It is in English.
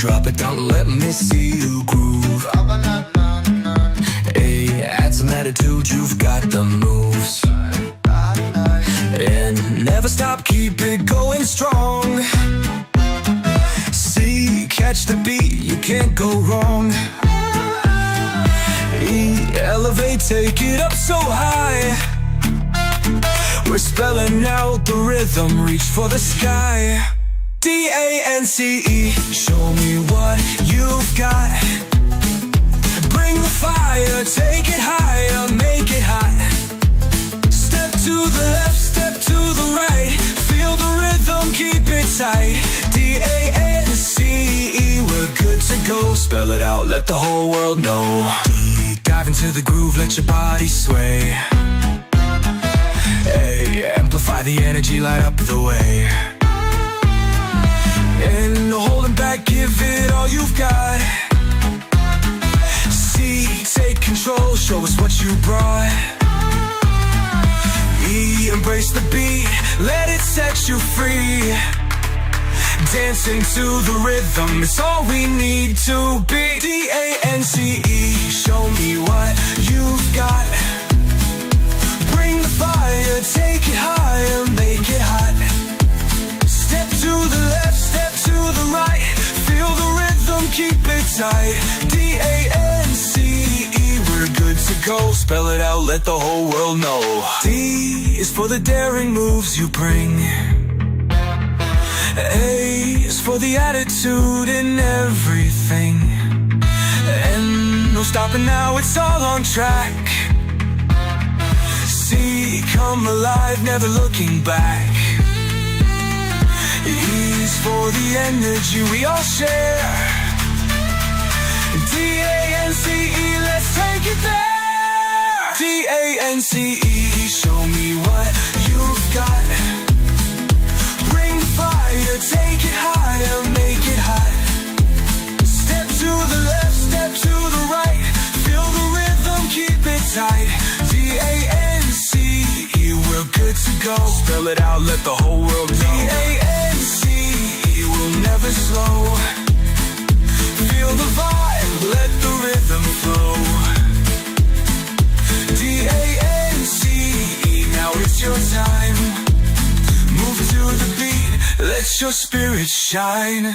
drop it down, let me see you groove. Hey, add some attitude, you've got the moves. And never stop, keep it going strong. C, catch the beat, you can't go wrong. E, elevate, take it up so high. We're spelling out the rhythm, reach for the sky. D-A-N-C-E, show me what you've got. Bring the fire, take it higher, make it hot. Step to the left, step to the right. Feel the rhythm, keep it tight. D-A-N-C-E, we're good to go. Spell it out, let the whole world know. D, dive into the groove, let your body sway. A, amplify the energy, light up the way. And no holding back, give it all you've got. C, take control, show us what you brought. E, embrace the beat, let it set you free. Dancing to the rhythm, it's all we need to be. D-A-N-C-E, show me what you've got. Bring the fire, take it higher, make it hot. Step to the left, step to the right. Feel the rhythm, keep it tight. D-A-N-C-E, we're good to go. Spell it out, let the whole world know. D is for the daring moves you bring. A is for the attitude in everything. And no stopping now, it's all on track. C, come alive, never looking back. E's for the energy we all share. D-A-N-C-E, let's take it there. D-A-N-C-E, show me what you've got. Bring the fire, take it higher, make it hot. Step to the left, step to the right. Feel the rhythm, keep it tight. D-A-N-C-E, we're good to go. Spell it out, let the whole world know. D-A-N-C-E, we'll never slow. Feel the vibe, let the rhythm flow. D-A-N-C-E, now it's your time. Move to the beat, let your spirit shine.